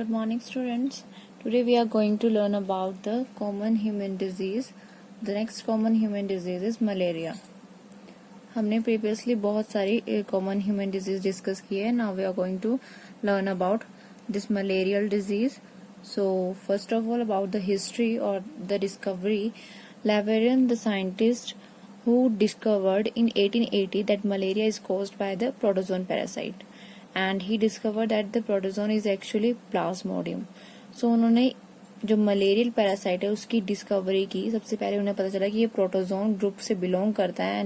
Good morning, students. Today we are going to learn about the common human disease. The next common human disease is malaria. हमने previously बहुत सारी common human disease discuss की है. Now we are going to learn about this malarial disease. So first of all, about the history or the discovery. Laverian, the scientist who discovered in 1880 that malaria is caused by the protozoan parasite. And he discovered that the protozoan is actually plasmodium. So उन्होंने जो malarial parasite है उसकी discovery की. सबसे पहले उन्हें पता चला कि ये प्रोटोजोन ग्रुप से बिलोंग करता है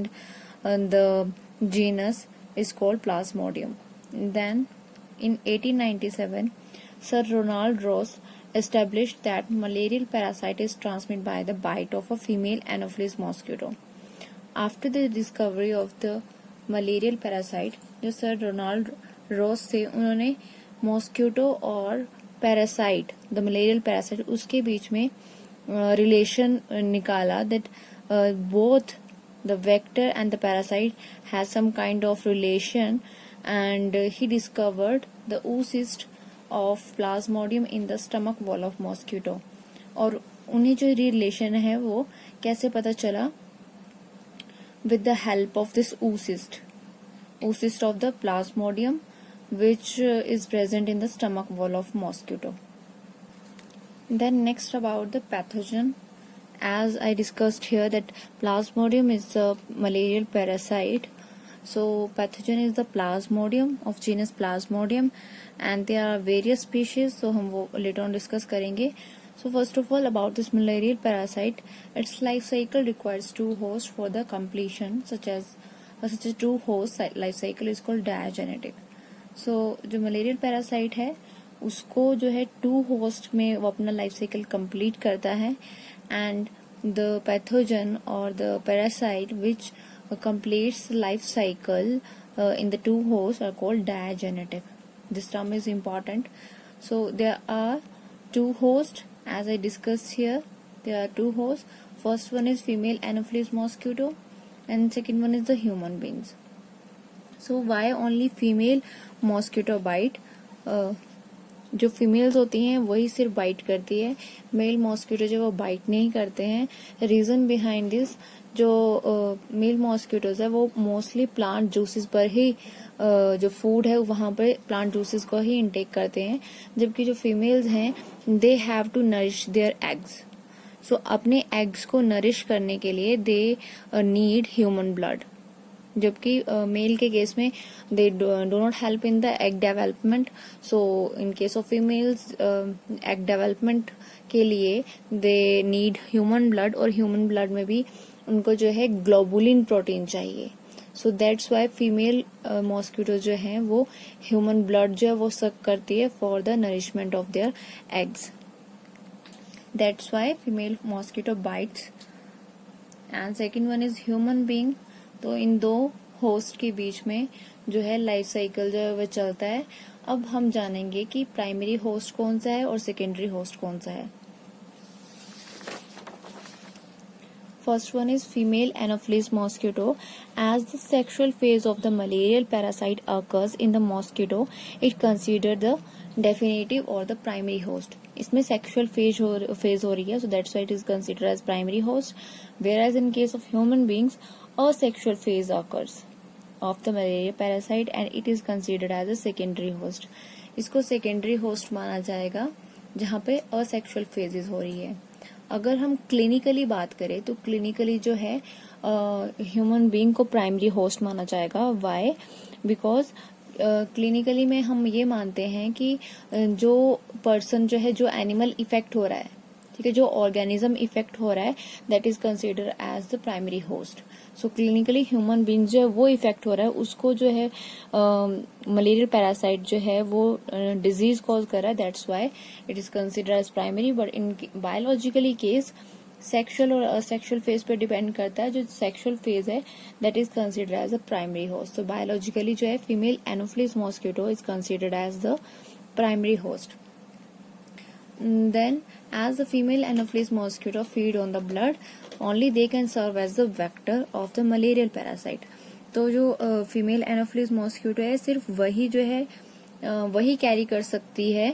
and the genus is called plasmodium. Then in 1897 sir Ronald Ross established that malarial parasite is transmitted by the bite of a female Anopheles mosquito. After the discovery of the malarial parasite, जो sir Ronald Ross से उन्होंने mosquito और parasite, the malarial parasite, उसके बीच में relation निकाला that both the vector and the parasite has some kind of relation and he discovered the oocyst of plasmodium in the stomach wall of mosquito. और उन्हें जो relation है वो कैसे पता चला? With the help of this oocyst of the plasmodium which is present in the stomach wall of mosquito. Then next about the pathogen. As I discussed here that plasmodium is a malarial parasite. So pathogen is the plasmodium of genus plasmodium and there are various species. So हम वो later on discuss करेंगे. So first of all about this malarial parasite, its life cycle requires two hosts for the completion such as two host life cycle is called diagenetic. So जो malarial parasite है उसको जो है to host में वो अपना life cycle complete करता है एंड द पैथोजन और the parasite which completes life cycle in the two hosts are called diagenetic. This term is important. So there are two hosts as I discussed here. There are two hosts. First one is female Anopheles mosquito and second one is the human beings. So why only female mosquito bite? जो females होती हैं वही सिर्फ bite करती है, mail mosquito जो वो bite नहीं करते हैं. रीजन बिहाइंड दिस, जो मेल मॉस्किटोज है वो मोस्टली प्लांट जूसेस पर ही जो फूड है वहां पर प्लांट जूसेस को ही इनटेक करते हैं, जबकि जो फीमेल्स हैं they have to nourish their eggs. So अपने एग्स को नरिश करने के लिए दे नीड ह्यूमन ब्लड, जबकि मेल के केस में they do not help in the egg development. So in case of females egg development के लिए दे नीड ह्यूमन ब्लड और ह्यूमन ब्लड में भी उनको जो है ग्लोबुलिन प्रोटीन चाहिए. So that's why female mosquito जो है वो ह्यूमन ब्लड जो है वो सक करती है for the nourishment of their eggs. That's why female mosquito bytes. And second one is human being. तो इन दो होस्ट के बीच में जो है लाइफ साइकिल जो है वो चलता है. अब हम जानेंगे कि प्राइमरी होस्ट कौन सा है और सेकेंडरी होस्ट कौन सा है. First one is female Anopheles mosquito. As the sexual phase of the malarial parasite occurs in the mosquito, it considered the definitive or the primary host. इसमें sexual phase हो रही है, so that's why it is considered as primary host. Whereas in case of human beings, a sexual phase occurs of the malaria parasite and it is considered as a secondary host. इसको secondary host माना जाएगा जहाँ पे asexual phases हो रही है. अगर हम क्लिनिकली बात करें तो क्लिनिकली जो है ह्यूमन बीइंग को प्राइमरी होस्ट माना जाएगा. वाई? बिकॉज क्लिनिकली में हम ये मानते हैं कि जो पर्सन जो है, जो एनिमल इफेक्ट हो रहा है, ठीक है, जो ऑर्गेनिज्म इफेक्ट हो रहा है, that is considered as the primary host. So clinically human being जो है वो इफेक्ट हो रहा है, उसको जो है मलेरियल पैरासाइट जो है वो डिजीज कॉज कर रहा है, that's why it is considered as primary. But in biologically case sexual और असेक्सुअल फेज पे डिपेंड करता है. जो सेक्सुअल फेज है that is considered as a primary host. So biologically जो है female anopheles mosquito is considered as the primary host. Then, as the female Anopheles mosquito feed on the blood, only they can serve as the vector of the malarial parasite. तो जो female anopheles mosquito है सिर्फ वही जो है वही carry कर सकती है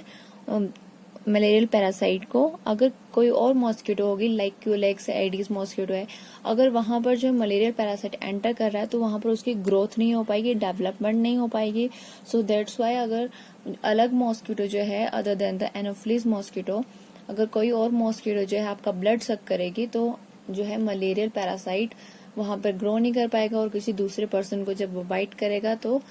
मलेरियल पैरासाइट को, अगर कोई और मॉस्किटो होगी लाइक क्यूलेक्स एडिस मॉस्किटो है, अगर वहां पर जो मलेरियल पैरासाइट एंटर कर रहा है तो वहां पर उसकी ग्रोथ नहीं हो पाएगी, डेवलपमेंट नहीं हो पाएगी. सो दैट्स वाई अगर अलग मॉस्किटो जो है other than the Anopheles mosquito, अगर कोई और मॉस्किटो जो है आपका ब्लड सक करेगी तो जो है मलेरियल पैरासाइट वहां पर ग्रो नहीं कर पाएगा और किसी दूसरे पर्सन को जब वो बाइट करेगा तो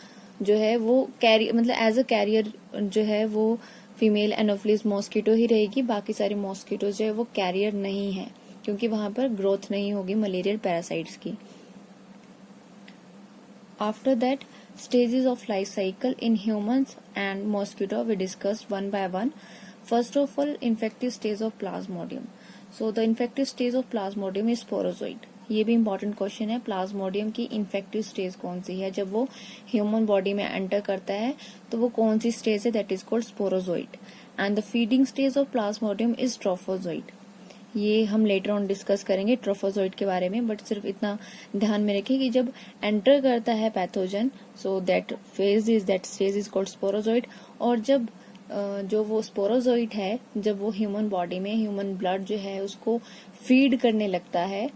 जो है वो मतलब एज अ कैरियर जो है वो फीमेल एनोफिलिस मॉस्किटो ही रहेगी. बाकी सारी मॉस्किटो जो है वो कैरियर नहीं है क्योंकि वहां पर ग्रोथ नहीं होगी मलेरियल पैरासाइट्स की. After that stages of life cycle in humans and mosquito we discussed one by one. First of all, infective stage of Plasmodium. So the infective stage of Plasmodium is sporozoid. ये भी important question है. Plasmodium की infective stage कौन सी है? जब वो human body में enter करता है तो वो कौन सी स्टेज है? That is called sporozoite. And the feeding stage of plasmodium is trophozoite. ये हम लेटर ऑन डिस्कस करेंगे ट्रोफोजोइड के बारे में, बट सिर्फ इतना ध्यान में रखें कि जब एंटर करता है pathogen so that stage is called sporozoite. और जब जो वो स्पोरोजोइड है जब वो ह्यूमन बॉडी में ह्यूमन ब्लड जो है उसको फीड करने लगता है,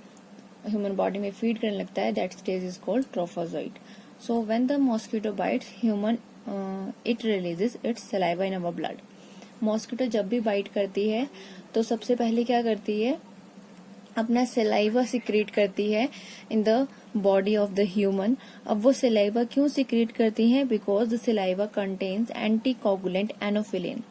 ह्यूमन बॉडी में फीड करने लगता है, that stage is called trophozoite. So when the mosquito bites human it releases its saliva in our blood. Mosquito जब भी बाइट करती है तो सबसे पहले क्या करती है? अपना सलाइवा सिक्रीट करती है in the body of the human. अब वो सलाइवा क्यों सिक्रीट करती है? Because the saliva contains anticoagulant anopheline.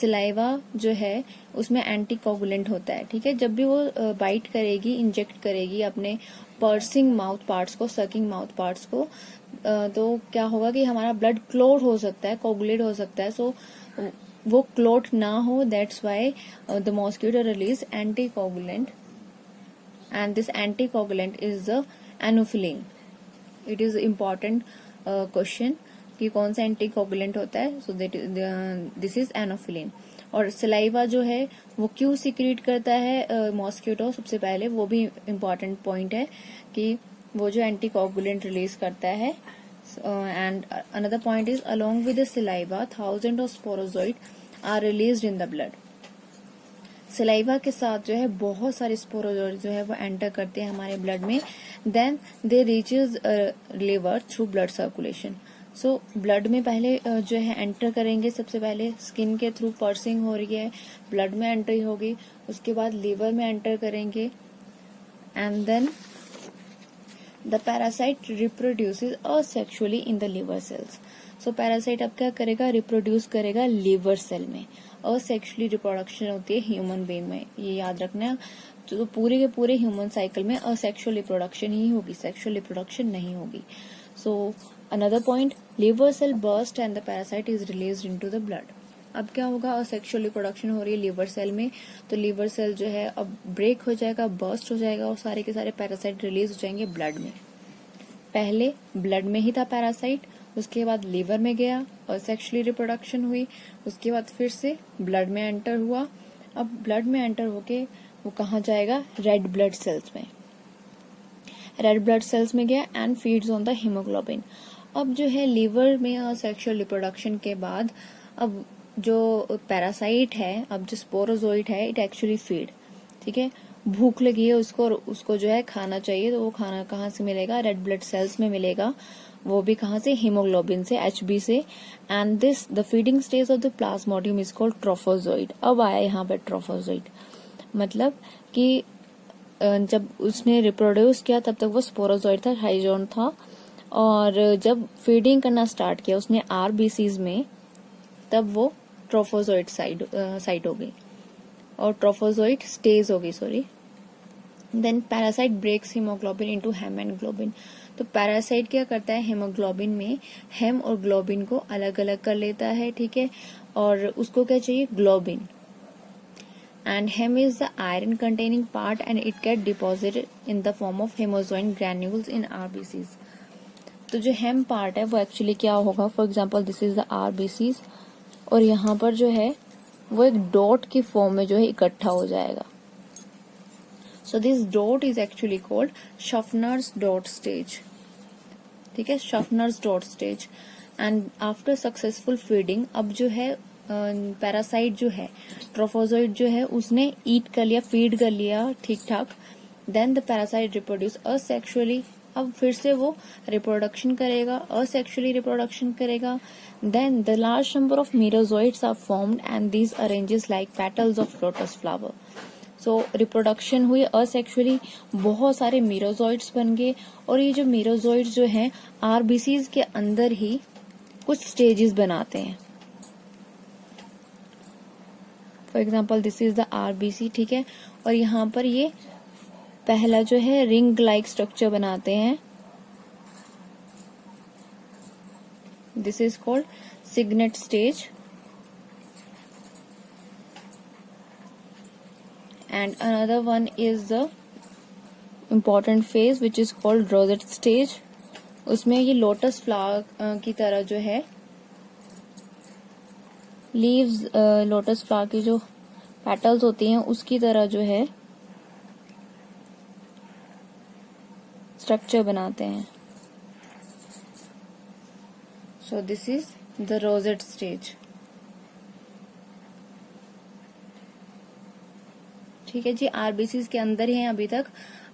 Saliva जो है उसमें एंटीकोगुलेंट होता है. ठीक है, जब भी वो बाइट करेगी, इंजेक्ट करेगी अपने पर्सिंग माउथ पार्ट्स को, सकिंग माउथ पार्ट्स को, तो क्या होगा कि हमारा ब्लड क्लोट हो सकता है, कोगुलेट हो सकता है. सो वो क्लोट ना हो, that's why the mosquito release anticoagulant and this anticoagulant is the anopheline. It is important question कि कौन सा एंटीकोगुलेंट होता है. So this is anopheline. और सलाइवा जो है वो क्यों सिक्रीट करता है मॉस्किटो? सबसे पहले वो भी इम्पोर्टेंट पॉइंट है कि वो जो एंटीकोगुलेंट रिलीज करता है. And another point is along with the saliva thousands of sporozoid are released in the blood. Saliva के साथ जो है बहुत सारे स्पोरोजोइड जो है वो एंटर करते हैं हमारे ब्लड में. Then they reaches liver through blood circulation. So blood में पहले जो है एंटर करेंगे. सबसे पहले स्किन के थ्रू पर्सिंग हो रही है, ब्लड में एंट्री होगी, उसके बाद लिवर में एंटर करेंगे and then the parasite reproduces asexually in the liver cells. So parasite अब क्या करेगा? रिप्रोड्यूस करेगा लिवर सेल में. असेक्सुअली रिप्रोडक्शन होती है ह्यूमन बीइंग में, ये याद रखना. तो पूरे के पूरे ह्यूमन साइकिल में असेक्सुअल रिप्रोडक्शन ही होगी, सेक्सुअल रिप्रोडक्शन नहीं होगी. So another point, liver cell burst and the parasite is released into the blood. अब क्या होगा? असेक्सुअल रिप्रोडक्शन हो रही है लिवर सेल में, तो लिवर सेल जो है अब ब्रेक हो जाएगा, बर्स्ट हो जाएगा और सारे के सारे पैरासाइट रिलीज हो जाएंगे ब्लड में. पहले ब्लड में ही था पैरासाइट, उसके बाद लिवर में गया और सेक्सुअली रिप्रोडक्शन हुई, उसके बाद फिर से ब्लड में एंटर हुआ. अब ब्लड में एंटर होके वो कहाँ जाएगा? रेड ब्लड सेल्स में. रेड ब्लड सेल्स में गया and feeds on the haemoglobin. अब जो है लिवर में सेक्सुअल रिप्रोडक्शन के बाद अब जो पैरासाइट है, अब जो स्पोरोजोइड है, इट एक्चुअली फीड. ठीक है, भूख लगी है उसको और उसको जो है खाना चाहिए, तो वो खाना कहाँ से मिलेगा? रेड ब्लड सेल्स में मिलेगा. वो भी कहाँ से? हीमोग्लोबिन से, HB से. And this the feeding stage of the plasmodium is called trophozoite. अब आया यहाँ पे ट्रोफोजोइड, मतलब कि जब उसने रिप्रोड्यूस किया तब तक वो स्पोरोजोइड था, हाइजोन था, और जब फीडिंग करना स्टार्ट किया उसने RBCs में, तब वो ट्रोफोजोइड साइट हो गई और ट्रोफोजोइड स्टेज हो गई, sorry. Then parasite breaks haemoglobin into haem and globin. तो पैरासाइट क्या करता है? हेमोग्लोबिन में हेम और ग्लोबिन को अलग अलग कर लेता है. ठीक है, और उसको क्या चाहिए? Globin. And haem is the iron containing part and it get deposited in the form of haemozoin granules in RBCs. तो जो हेम पार्ट है वो एक्चुअली क्या होगा? For example this is the RBCs और यहाँ पर जो है वो एक डॉट की फॉर्म में जो है इकट्ठा हो जाएगा. So this dot is actually called Schuffner's dot stage. ठीक है, Schuffner's dot stage. And after successful feeding अब जो है पैरासाइट जो है, ट्रोफोजोइट जो है, उसने ईट कर लिया, फीड कर लिया ठीक ठाक, then the parasite reproduce asexually, अब फिर से वो रिप्रोडक्शन करेगा, असेक्सुअली रिप्रोडक्शन करेगा, then the large number of merozoites are formed and these arranges like petals of lotus flower. So reproduction हुई असेक्सुअली, बहुत सारे मीरोजोइट्स बन गए, और ये जो मीरोजोइट्स जो हैं आरबीसीज के अंदर ही कुछ स्टेजेस बनाते हैं। For example this is the RBC, ठीक है, और यहाँ पर ये पहला जो है रिंग लाइक स्ट्रक्चर बनाते हैं, this is called signet stage, and another one is the important phase which is called rosette stage। उसमें ये लोटस फ्लावर की तरह जो है लीव्स, लोटस फ्लावर की जो पेटल्स होती हैं उसकी तरह जो है स्ट्रक्चर बनाते हैं। सो this is the rosette stage, ठीक है जी। आरबीसीज के ही हैं अभी तक।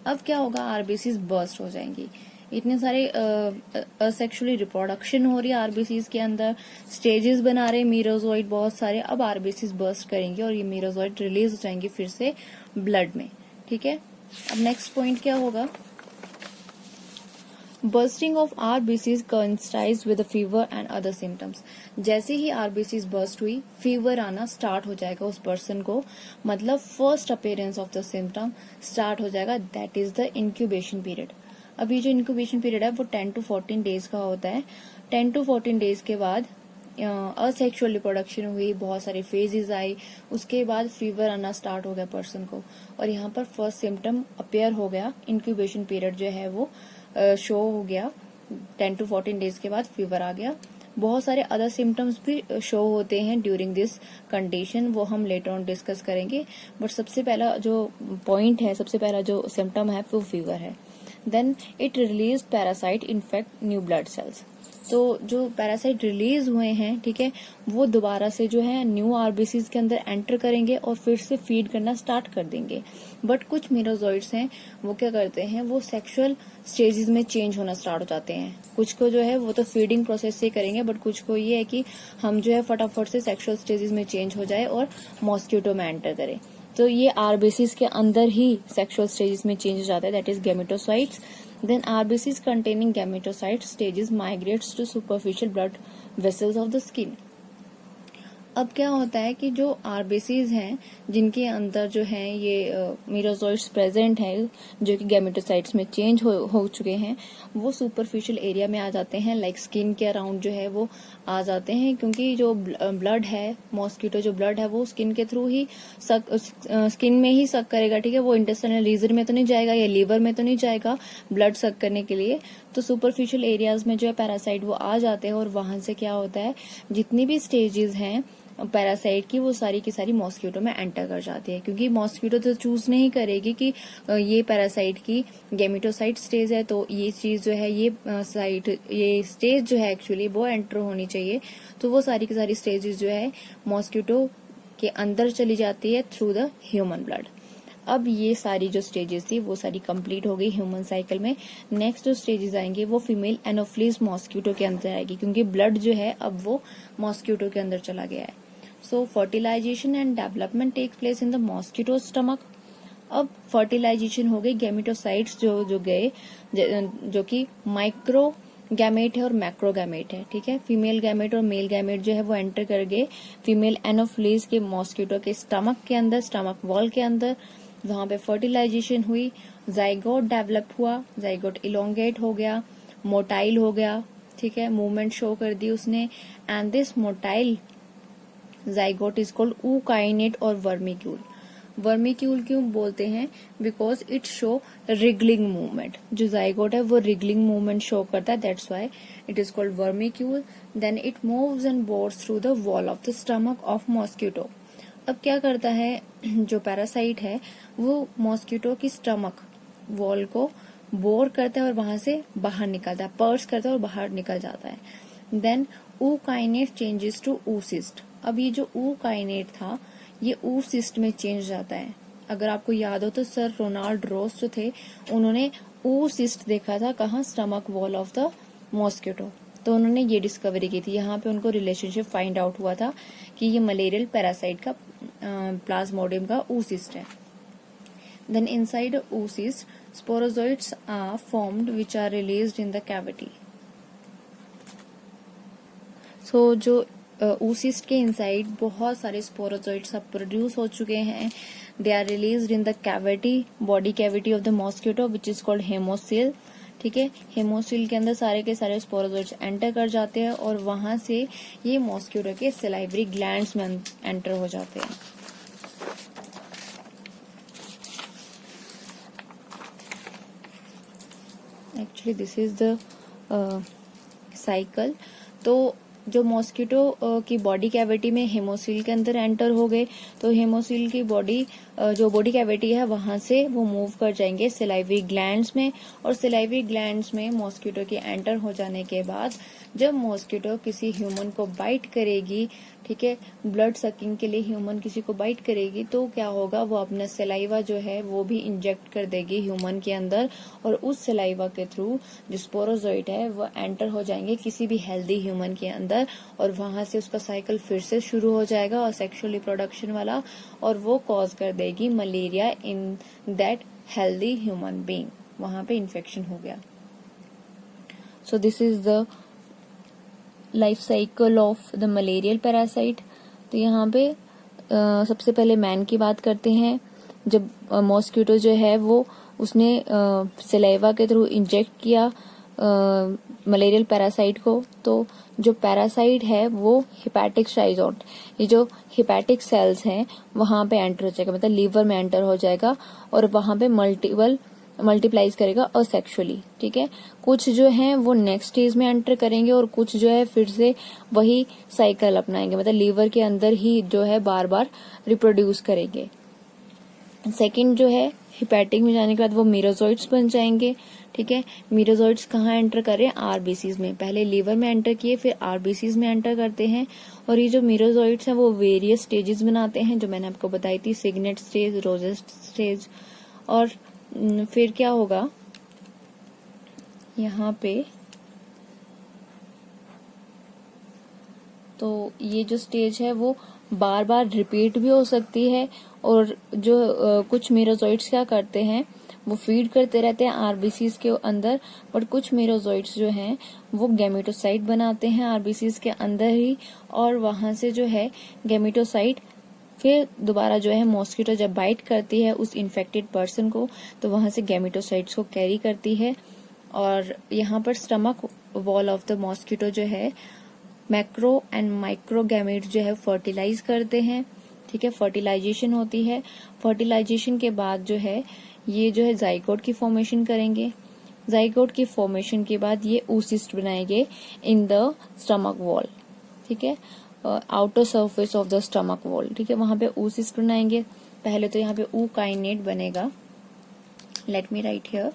अब क्या होगा, आरबीसीज बर्स्ट हो जाएंगी, इतने सारे असेक्सुअली रिप्रोडक्शन हो रही है आरबीसीज के अंदर, स्टेजेस बना रहे मीरोजोइट बहुत सारे, अब आरबीसीज बर्स्ट करेंगे और ये मीरोजोइट रिलीज हो जाएंगे फिर से ब्लड में, ठीक है। अब नेक्स्ट पॉइंट क्या होगा, bursting of RBCs coincides with fever and other symptoms. जैसे ही आरबीसीज बर्स्ट हुई, फीवर आना स्टार्ट हो जाएगा उस पर्सन को, मतलब first appearance of the symptom start हो जाएगा, that is the incubation period. अभी जो इंक्यूबेशन पीरियड है वो 10 to 14 डेज का होता है। 10 to 14 डेज के बाद असेक्सुअल रिप्रोडक्शन हुई, बहुत सारे फेजेस आई, उसके बाद फीवर आना स्टार्ट हो गया पर्सन को, और यहाँ पर फर्स्ट सिम्टम अपेयर हो गया, इंक्यूबेशन पीरियड जो है वो शो हो गया, 10 to 14 डेज के बाद फीवर आ गया। बहुत सारे अदर सिम्टम्स भी शो होते हैं ड्यूरिंग दिस कंडीशन, वो हम लेटर ऑन डिस्कस करेंगे, बट सबसे पहला जो पॉइंट है, सबसे पहला जो सिम्टम है वो फीवर है। Then it release parasite infect new blood cells. तो जो पैरासाइट रिलीज हुए हैं, ठीक है, वो दोबारा से जो है न्यू आरबीसीज के अंदर एंटर करेंगे और फिर से फीड करना स्टार्ट कर देंगे। बट कुछ मीरोजोइट्स हैं वो क्या करते हैं, वो सेक्सुअल स्टेजेस में चेंज होना स्टार्ट हो जाते हैं। कुछ को जो है वो तो फीडिंग प्रोसेस से करेंगे, बट कुछ को ये है कि हम जो है फटाफट से सेक्सुअल स्टेजेस में चेंज हो जाए और मॉस्किटो में एंटर करें। तो ये आरबीसीज के अंदर ही सेक्सुअल स्टेजेस में चेंज हो जाता है, that is gametocytes. Then RBCs containing gametocyte stages migrates to superficial blood vessels of the skin। अब क्या होता है कि जो आरबीसीज हैं जिनके अंदर जो है ये मीरोजोइट्स प्रेजेंट है, जो कि गैमेटोसाइट्स में चेंज हो चुके हैं, वो सुपरफिशियल एरिया में आ जाते हैं, लाइक स्किन के अराउंड जो है वो आ जाते हैं, क्योंकि जो ब्लड है, मॉस्किटो जो ब्लड है वो स्किन के थ्रू ही स्किन में ही सक करेगा, ठीक है, वो इंटेस्टाइनल रीजन में तो नहीं जाएगा या लीवर में तो नहीं जाएगा ब्लड सक करने के लिए। तो सुपरफिशियल एरियाज में जो है पैरासाइट वो आ जाते हैं, और वहां से क्या होता है, जितनी भी स्टेजेस हैं पैरासाइट की वो सारी की सारी मॉस्किटो में एंटर कर जाती है, क्योंकि मॉस्किटो तो चूज नहीं करेगी कि ये पैरासाइट की गैमेटोसाइट स्टेज है, तो ये चीज जो है ये स्टेज जो है एक्चुअली वो एंटर होनी चाहिए। तो वो सारी की सारी स्टेजेस जो है मॉस्किटो के अंदर चली जाती है थ्रू द ह्यूमन ब्लड। अब ये सारी जो स्टेजेस थी वो सारी कंप्लीट हो गई ह्यूमन साइकिल में। नेक्स्ट जो स्टेजेस आएंगे वो फीमेल एनोफिलीज मॉस्किटो के अंदर आएगी, क्योंकि ब्लड जो है अब वो मॉस्किटो के अंदर चला गया है। So fertilisation and development take place in the mosquito stomach. अब फर्टिलाइजेशन हो गई, गैमेटोसाइट्स जो गए, जो कि माइक्रो गैमेट है और मैक्रो गैमेट है, ठीक है। फीमेल गैमेट और मेल गैमेट जो है वो एंटर कर गए फीमेल एनोफिलीज के मॉस्किटो के स्टमक के अंदर, स्टमक वॉल के अंदर, वहां पे फर्टिलाइजेशन हुई, जाइगोट डेवलप हुआ, जाइगोट इलोंगेट हो गया, मोटाइल हो गया, ठीक है, मूवमेंट शो कर दी उसने, and this motile zygote is called ookinete और वर्मिक्यूल। वर्मिक्यूल क्यों बोलते हैं, because it show wriggling movement. जो जाइगोट है वो रिगलिंग मूवमेंट शो करता है, that's why it is called vermicule. Then it moves and bores through the wall of the stomach of mosquito. अब क्या करता है, जो पैरासाइट है वो मॉस्किटो की स्टमक वॉल को बोर करता है और वहां से बाहर निकलता है, पर्स करता है और बाहर निकल जाता है। Then ookinete changes to oocyst। अब ये जो ऊ काइनेट था ये ऊ सिस्ट में चेंज जाता है। अगर आपको याद हो तो सर रोनाल्ड रोस जो थे उन्होंने ऊ सिस्ट देखा था, कहाँ, stomach wall of the mosquito. तो उन्होंने ये डिस्कवरी की थी, यहाँ पे उनको रिलेशनशिप फाइंड आउट हुआ था कि ये मलेरियल पैरासाइट का प्लाज्मोडियम का ऊ सिस्ट है। Then inside oocyst sporozoites are formed which are released in the cavity. सो जो ऊसिस्ट के इनसाइड बहुत सारे स्पोरोजोइट्स अब प्रोड्यूस हो चुके हैं। They are released in the cavity, body cavity of the mosquito which is called haemocoel. ठीक है, हेमोसिल के अंदर सारे के सारे स्पोरोजोइट्स एंटर कर जाते हैं और वहां से ये मॉस्किटो के सलाइवरी ग्लैंड्स में एंटर हो जाते हैं। Actually this is the cycle. तो जो मॉस्किटो की बॉडी कैविटी में हेमोसिल के अंदर एंटर हो गए तो हेमोसिल की जो बॉडी कैविटी है वहां से वो मूव कर जाएंगे सलाइवरी ग्लैंड्स में, और सलाइवरी ग्लैंड्स में मॉस्किटो के एंटर हो जाने के बाद जब मॉस्किटो किसी ह्यूमन को बाइट करेगी, ठीक है, ब्लड सकिंग के लिए ह्यूमन किसी को बाइट करेगी, तो क्या होगा, वो अपना सलाइवा जो है वो भी इंजेक्ट कर देगी ह्यूमन के अंदर, और उस सलाइवा के थ्रू जो स्पोरोजोइट है वो एंटर हो जाएंगे किसी भी हेल्दी ह्यूमन के अंदर, और वहां से उसका साइकिल फिर से शुरू हो जाएगा और सेक्सुअल रिप्रोडक्शन वाला, और वो कॉज कर देगी malaria in that healthy human being. वहां पे इन्फेक्शन हो गया। सो this is the life cycle of the malarial parasite. तो यहाँ पे सबसे पहले मैन की बात करते हैं। जब मॉस्किटो जो है वो उसने सलाइवा के थ्रू इंजेक्ट किया मलेरियल पैरासाइट को, तो जो पैरासाइट है वो हिपैटिक साइजोट, ये जो हिपैटिक सेल्स हैं वहां पे एंटर हो जाएगा, मतलब लीवर में एंटर हो जाएगा और वहां पे मल्टीप्लाइज करेगा असेक्सुअली। ठीक है, कुछ जो है वो नेक्स्ट स्टेज में एंटर करेंगे और कुछ जो है फिर से वही साइकिल अपनाएंगे, मतलब लीवर के अंदर ही जो है बार बार रिप्रोड्यूस करेंगे। सेकंड जो है हिपैटिक में जाने के बाद वो मीरोजोइट्स बन जाएंगे। ठीक है, मीरोजोइट्स कहाँ एंटर कर रहे हैं, आरबीसीज में। पहले लीवर में एंटर किए फिर आरबीसीज में एंटर करते हैं, और ये जो मीरोजोइट्स हैं वो वेरियस स्टेजेस बनाते हैं जो मैंने आपको बताई थी, सिग्नेट स्टेज, रोजेस्ट स्टेज। और फिर क्या होगा, यहाँ पे तो ये जो स्टेज है वो बार बार रिपीट भी हो सकती है, और जो कुछ मीरोजोइट्स क्या करते हैं वो फीड करते रहते हैं आरबीसीज के अंदर, बट कुछ मीरोजोइट्स जो हैं वो गैमेटोसाइट बनाते हैं आरबीसीज के अंदर ही, और वहां से जो है गैमेटोसाइट फिर दोबारा जो है मॉस्किटो जब बाइट करती है उस इन्फेक्टेड पर्सन को, तो वहां से गैमेटोसाइट्स को कैरी करती है, और यहाँ पर stomach wall of the mosquito जो है मैक्रो एंड माइक्रो गैमेट जो है फर्टिलाइज करते हैं। ठीक है, फर्टिलाइजेशन होती है। फर्टिलाइजेशन के बाद जो है ये जो है जाइगोट की फॉर्मेशन करेंगे। जाइगोट की फॉर्मेशन के बाद ये oocyst बनाएंगे इन द स्टमक वॉल। ठीक है, outer surface of the stomach wall. ठीक है, वहां पे oocyst बनाएंगे। पहले तो यहाँ पे ऊ काइनेट बनेगा। Let me write here.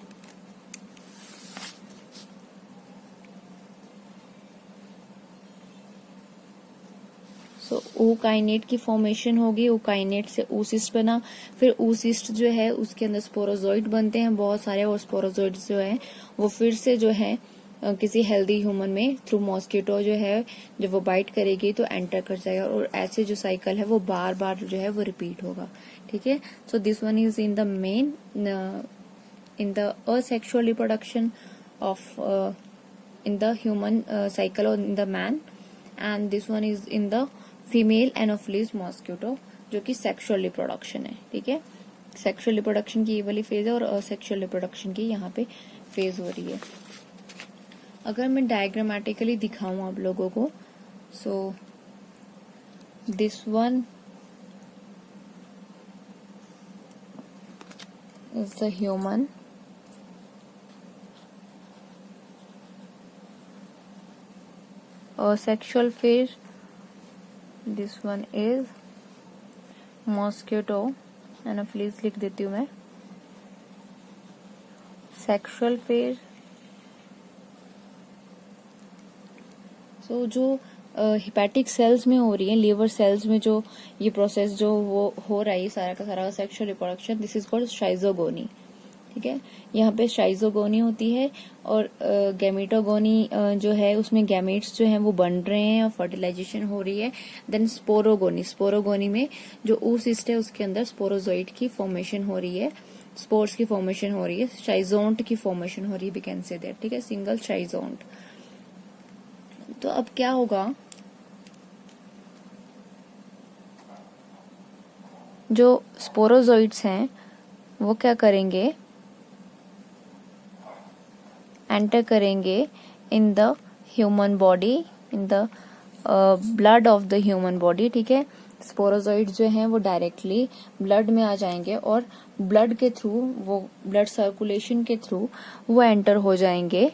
Ookinete की फॉर्मेशन होगी, ooकाइनेट से oocyst बना, फिर oocyst जो है उसके अंदर स्पोरोजोइट बनते हैं बहुत सारे, और स्पोरोजोइट जो है वो फिर से जो है किसी हेल्दी ह्यूमन में थ्रू मॉस्किटो जो है जब वो बाइट करेगी तो एंटर कर जाएगा, और ऐसे जो साइकिल है वो बार बार जो है वो रिपीट होगा। ठीक है, so this one is in the men in the asexual reproduction of in the human cycle और in the man, and this one is in the female anopheles mosquito जो कि सेक्सुअल रिप्रोडक्शन है। ठीक है, sexual reproduction की ये वाली phase है और असेक्सुअल रिप्रोडक्शन की यहाँ पे फेज हो रही है। अगर मैं डायग्रामेटिकली दिखाऊं आप लोगों को, सो this one is the human, sexual phase, this one is mosquito anopheles लिख देती हूँ मैं, सेक्सुअल फेज। सो जो हिपैटिक सेल्स में हो रही है, लिवर सेल्स में जो ये प्रोसेस जो वो हो रहा है सारा का सारा sexual reproduction, this is called schizogony. ठीक है, यहाँ पे शाइजोगोनी होती है और गैमेटोगोनी जो है उसमें गैमेट्स जो हैं वो बन रहे हैं और फर्टिलाइजेशन हो रही है। देन स्पोरोगोनी, स्पोरोगोनी में जो oocyst है उसके अंदर स्पोरोजोइट की फॉर्मेशन हो रही है, स्पोर्स की फॉर्मेशन हो रही है, शाइजोन्ट की फॉर्मेशन हो रही है, वी कैन से दैट। ठीक है, सिंगल शाइजोन्ट। तो अब क्या होगा, जो स्पोरोजोइट्स हैं वो क्या करेंगे, एंटर करेंगे इन the human body, in the blood of the human body. ठीक है, स्पोरोजोइड जो हैं वो डायरेक्टली ब्लड में आ जाएंगे और ब्लड के थ्रू, वो ब्लड सर्कुलेशन के थ्रू वो एंटर हो जाएंगे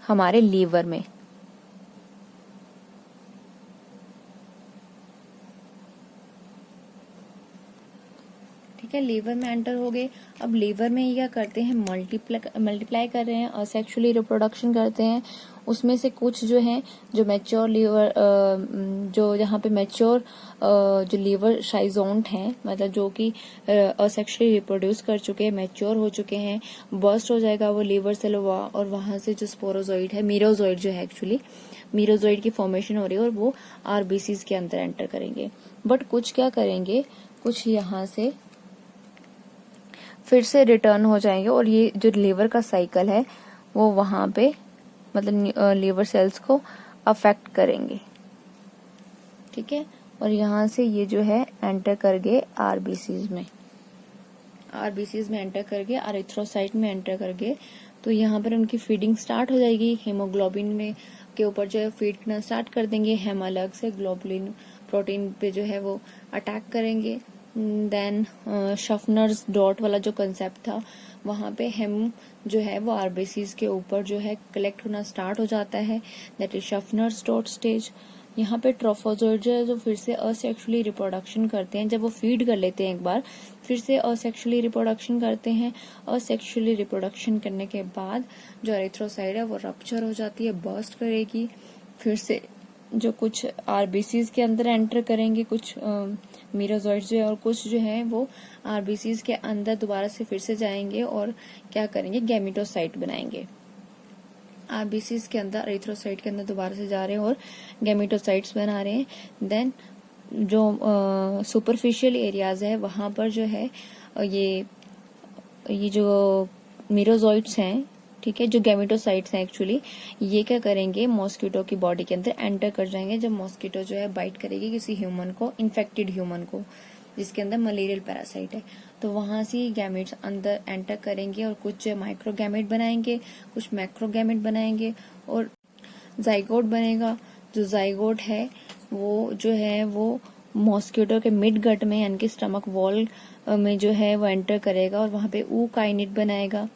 हमारे लीवर में। ठीक है, लीवर में एंटर हो गए। अब लीवर में ये क्या करते हैं, मल्टीप्लाई कर रहे हैं और सेक्सुअली रिप्रोडक्शन करते हैं। उसमें से कुछ जो है, जो मैच्योर लीवर, जो यहाँ पे मैच्योर जो लीवर शाइजोन्ट हैं, मतलब जो कि सेक्सुअली रिप्रोड्यूस कर चुके हैं, मैच्योर हो चुके हैं, बर्स्ट हो जाएगा वो लीवर सेल और वहां से जो स्पोरोजोइड है, मीरोजोइड जो है एक्चुअली, मीरोजोइड की फॉर्मेशन हो रही है और वो आरबीसीज के अंदर एंटर करेंगे। बट कुछ क्या करेंगे, कुछ यहाँ से फिर से रिटर्न हो जाएंगे और ये जो लीवर का साइकिल है वो वहां पे, मतलब लीवर सेल्स को अफेक्ट करेंगे। ठीक है, और यहाँ से ये जो है एंटर कर गए आरबीसीज में, आरबीसीज में एंटर कर गए, एरिथ्रोसाइट में एंटर कर गए। तो यहाँ पर उनकी फीडिंग स्टार्ट हो जाएगी, हीमोग्लोबिन में के ऊपर जो है फीड करना स्टार्ट कर देंगे, हेम अलग से ग्लोबुलिन प्रोटीन पे जो है वो अटैक करेंगे। देन शफनर्स डॉट वाला जो कंसेप्ट था, वहां पे हेम जो है वो आरबीसीज के ऊपर जो है कलेक्ट होना स्टार्ट हो जाता है, दैट इज शफनर्स डॉट स्टेज। यहाँ पे ट्रोफोजोइड जो है जो फिर से असेक्सुअली रिप्रोडक्शन करते हैं, जब वो फीड कर लेते हैं एक बार, फिर से असेक्सुअली रिप्रोडक्शन करते हैं। असेक्सुअली रिप्रोडक्शन करने के बाद जो एरिथ्रोसाइड है वो रप्चर हो जाती है, बर्स्ट करेगी, फिर से जो कुछ आरबीसीज के अंदर एंटर करेंगे, कुछ मीरोजोइड जो है, और कुछ जो है वो आरबीसीज के अंदर दोबारा से फिर से जाएंगे और क्या करेंगे, गैमेटोसाइट बनाएंगे। आरबीसीज के अंदर, एरिथ्रोसाइट के अंदर दोबारा से जा रहे हैं और गैमेटोसाइट्स बना रहे हैं। देन जो सुपरफिशियल एरियाज है वहां पर जो है ये जो मीरोजोइट्स हैं, ठीक है, जो गैमेटोसाइट्स हैं एक्चुअली, ये क्या करेंगे, मॉस्किटो की बॉडी के अंदर एंटर कर जाएंगे। जब मॉस्किटो जो है बाइट करेगी किसी ह्यूमन को, इन्फेक्टेड ह्यूमन को जिसके अंदर मलेरियल पैरासाइट है, तो वहां से गैमेट्स अंदर एंटर करेंगे और कुछ माइक्रो गैमेट बनाएंगे, कुछ मैक्रो गैमेट बनाएंगे और जाइगोट बनेगा। जो जाइगोट है वो जो है वो मॉस्किटो के मिड गट में, यानी कि स्टमक वॉल में जो है वो एंटर करेगा और वहां पे ऊकाइनेट बनाएगा।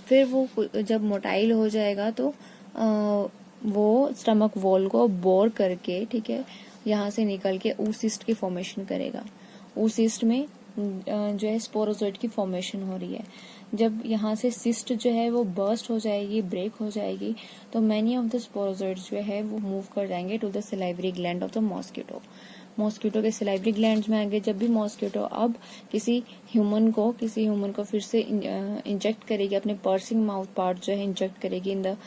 फिर वो जब मोटाइल हो जाएगा तो वो स्टमक वॉल को बोर करके, ठीक है, यहाँ से निकल के oocyst की फॉर्मेशन करेगा। oocyst में जो है स्पोरोजोइड की फॉर्मेशन हो रही है। जब यहाँ से सिस्ट जो है वो बर्स्ट हो जाएगी, ब्रेक हो जाएगी, तो मैनी ऑफ द स्पोरोजोइड जो है वो मूव कर जाएंगे to the salivary gland of the mosquito. Mosquito के सिलाइवरी ग्लैंड्स में आएंगे। जब भी मॉस्किटो अब किसी ह्यूमन को फिर से इंजेक्ट करेगी, अपने पर्सिंग माउथ पार्ट जो है इंजेक्ट करेगी इन the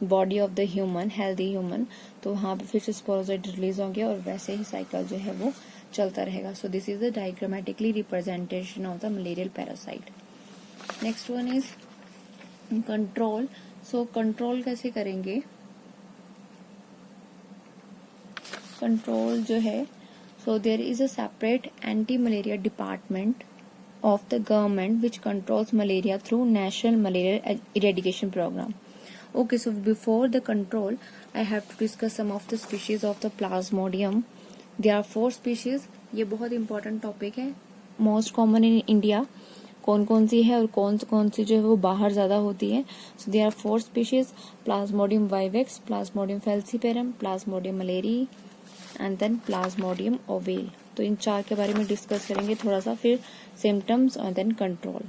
body of the human, healthy human, तो वहां पे फिर से स्पोरोजोइड रिलीज होंगे और वैसे ही साइकिल जो है वो चलता रहेगा। सो this is the diagrammatically representation of the malarial parasite. Next one is control. So control कैसे करेंगे, कंट्रोल जो है, so there is a separate anti-malaria department of the government which controls malaria through National Malaria Eradication Program. Okay, so before the control, I have to discuss some of the species of the Plasmodium. There are 4 species. ये बहुत important topic है, most common in India. कौन कौन सी है और कौन सी जो है वो बाहर ज्यादा होती है। So there are 4 species: Plasmodium vivax, Plasmodium falciparum, Plasmodium malariae and then plasmodium ovale. तो इन 4 के बारे में डिस्कस करेंगे थोड़ा सा, फिर सिम्टम्स और देन कंट्रोल।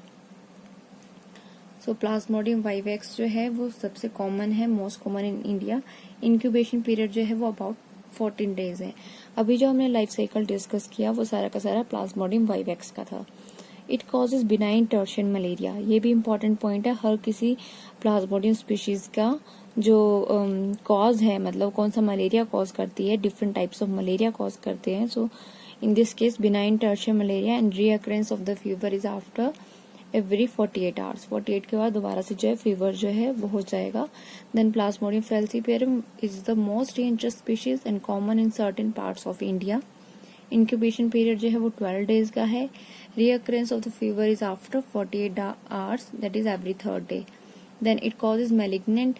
सो प्लाज्मोडियम वाइवेक्स जो है वो सबसे कॉमन है, most common in India. Incubation period जो है वो अबाउट 14 डेज है। अभी जो हमने लाइफ साइकिल डिस्कस किया वो सारा का सारा प्लाज्मोडियम वाइवेक्स का था। It causes benign tertian malaria, ये भी इम्पोर्टेंट पॉइंट है। हर किसी प्लाज्मोडियम स्पीशीज का जो कॉज है, मतलब कौन सा मलेरिया कॉज करती है, different types of malaria cause करते हैं। So in this case benign tertian malaria and recurrence of the fever is after every 48 hours. 48 के बाद दोबारा से जो है फीवर जो है वो हो जाएगा। Then plasmodium falciparum is the most dangerous species and common in certain parts of India. Incubation period जो है वो 12 डेज का है। Recurrence of the fever is after 48 hours, that is every third day. Then it causes malignant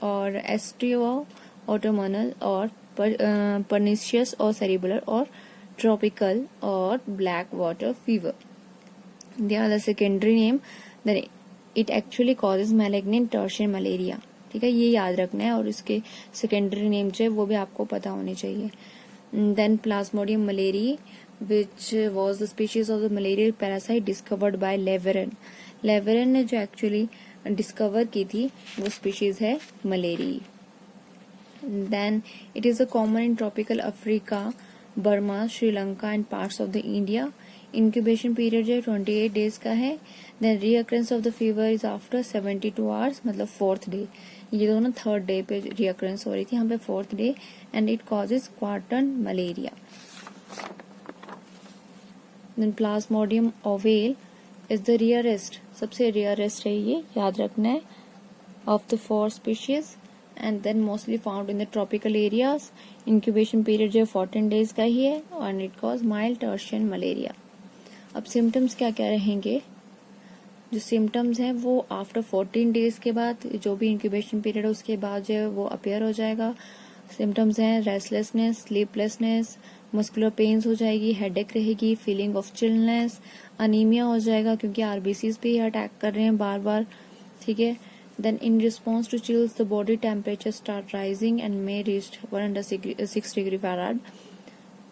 और aestivo ऑटोमोनल और pernicious और cerebellar और tropical और black water fever. They are the secondary name, then it actually causes malignant tertiary malaria। ठीक है, ये याद रखना है और इसके सेकेंडरी नेम जो है वो भी आपको पता होने चाहिए। Then plasmodium malariae which was the species of the malarial parasite discovered by Laveran. Laveran ने जो एक्चुअली डिस्कवर की थी वो स्पीशीज है malariae. Then it is a common in tropical Africa, Burma, Sri Lanka and parts of the India. Incubation period जो है 28 days का है। Then recurrence of the fever is after 72 hours, मतलब फोर्थ डे। ये दोनों थर्ड डे पे recurrence हो रही थी, यहाँ पे fourth day. And it causes quartan malaria. Then plasmodium ovale is the rarest, सबसे रेयरेस्ट है ये, याद रखना है, of the 4 species and then mostly found in the tropical areas. Incubation period जो 14 डेज का ही है and it cause mild tertian malaria. अब सिम्टम्स क्या क्या रहेंगे? जो सिम्टम्स हैं वो आफ्टर 14 डेज के बाद, जो भी इंक्यूबेशन पीरियड है उसके बाद जो है वो अपेयर हो जाएगा। सिम्टम्स हैं रेस्टलेसनेस, स्लीपलेसनेस, मस्कुलर पेन्स हो जाएगी, हेडेक रहेगी, फीलिंग ऑफ चिलनेस, अनीमिया हो जाएगा क्योंकि आरबीसीज पे ही अटैक कर रहे हैं बार बार। ठीक है, then in response to chills the body temperature start rising and may reach 106 degree Fahrenheit.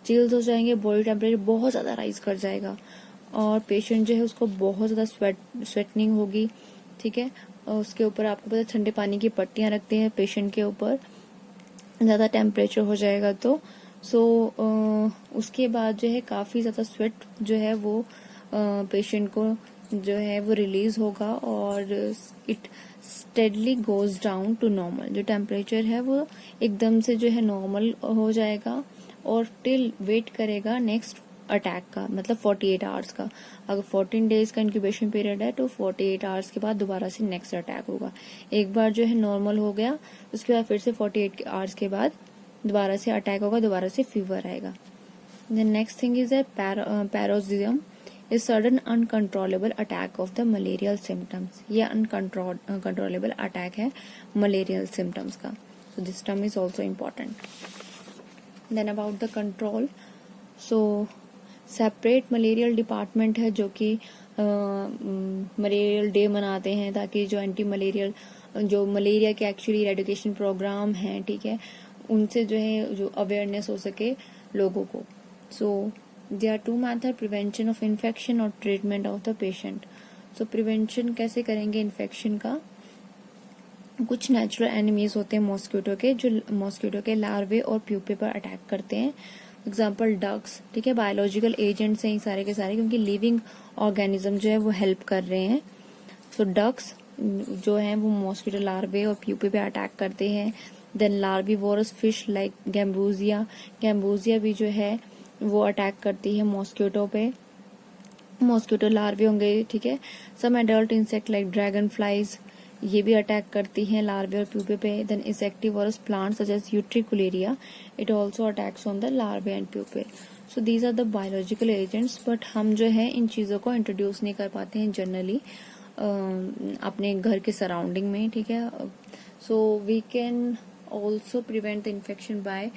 Chills हो जाएंगे, बॉडी टेम्परेचर बहुत ज्यादा राइज कर जाएगा और पेशेंट जो है उसको बहुत ज्यादा स्वेटनिंग होगी। ठीक है, और उसके ऊपर आपको पता ठंडे पानी की पट्टियां रखते हैं पेशेंट के ऊपर, ज्यादा टेम्परेचर हो जाएगा तो। उसके बाद जो है काफी ज्यादा स्वेट जो है वो पेशेंट को जो है वो रिलीज होगा और it steadily goes down to normal. जो टेम्परेचर है वो एकदम से जो है नॉर्मल हो जाएगा और टिल वेट करेगा नेक्स्ट अटैक का, मतलब 48 आवर्स का। अगर 14 डेज का इंक्यूबेशन पीरियड है तो 48 आवर्स के बाद दोबारा से नेक्स्ट अटैक होगा। एक बार जो है नॉर्मल हो गया उसके बाद फिर से 48 आवर्स के बाद दोबारा से अटैक होगा, दोबारा से फीवर आएगा। Then next thing is paroxysm is sudden uncontrollable attack of the malarial symptoms. ये अनकंट्रोलेबल अटैक है मलेरियल सिम्टम्स का। So this term is also important. Then about the control, so separate malarial department है जो कि malarial day मनाते हैं ताकि जो एंटी मलेरियल, जो मलेरिया के एक्चुअली इरेडिकेशन प्रोग्राम हैं, ठीक है, उनसे जो है जो अवेयरनेस हो सके लोगों को। So there are 2 method, prevention of infection और treatment of the patient. So prevention कैसे करेंगे इन्फेक्शन का? कुछ नेचुरल एनिमीज होते हैं मॉस्किटो के, जो मॉस्किटो के लार्वे और प्यूपे पर अटैक करते हैं। एग्जाम्पल डक्स, ठीक है, बायोलॉजिकल एजेंट्स हैं सारे के सारे क्योंकि लिविंग ऑर्गेनिज्म जो है वो हेल्प कर रहे हैं। सो डक्स जो है वो मॉस्किटो लार्वे और प्यूपे पे अटैक करते हैं। देन लार्विवोरस फिश लाइक गैम्बूजिया भी जो है वो अटैक करती है मॉस्किटो पे, मॉस्किटो लार्वे होंगे। ठीक है, some adult insect like dragonflies ये भी अटैक करती हैं लार्वे और प्यूपे पे। Then insectivorous plants such as utricularia, it also attacks on the larvae and pupae. So these are the biological agents, but हम जो है इन चीजों को इंट्रोड्यूस नहीं कर पाते हैं जनरली अपने घर के सराउंडिंग में। ठीक है, so we can also prevent the infection by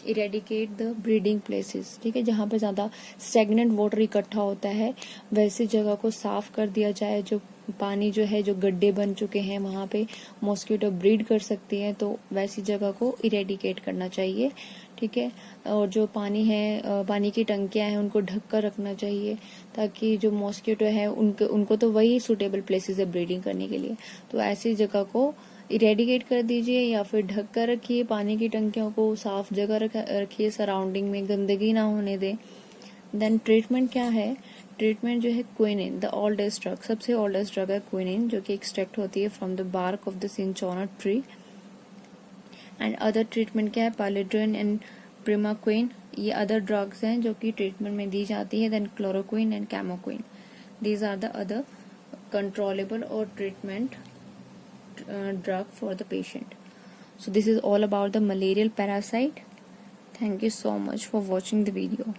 eradicate the breeding places. ठीक है, जहाँ पे ज्यादा स्टेगनेंट वाटर इकट्ठा होता है वैसी जगह को साफ कर दिया जाए। जो पानी जो है, जो गड्ढे बन चुके हैं वहां पे मॉस्किटो ब्रीड कर सकती है, तो वैसी जगह को इरेडिकेट करना चाहिए। ठीक है, और जो पानी है, पानी की टंकियां हैं, उनको ढक कर रखना चाहिए ताकि जो मॉस्किटो है उनको तो वही सुटेबल प्लेसेस है ब्रीडिंग करने के लिए, तो ऐसी जगह को इरेडिकेट कर दीजिए या फिर ढक कर रखिए, पानी की टंकियों को साफ जगह रखिए, सराउंडिंग में गंदगी ना होने दें। देन ट्रीटमेंट क्या है? ट्रीटमेंट जो है क्विनिन, द ओल्डेस्ट ड्रग, सबसे ओल्डेस्ट ड्रग है क्विनिन, जो कि एक्सट्रैक्ट होती है from the bark of the cinchona tree. And other treatment क्या है? पैलिड्रिन एंड प्रिमाक्विन, ये अदर ड्रग्स हैं जो कि ट्रीटमेंट में दी जाती है। Then chloroquine and camoquine, these are the other controllable और treatment drug for the patient. So this is all about the malarial parasite. Thank you so much for watching the video.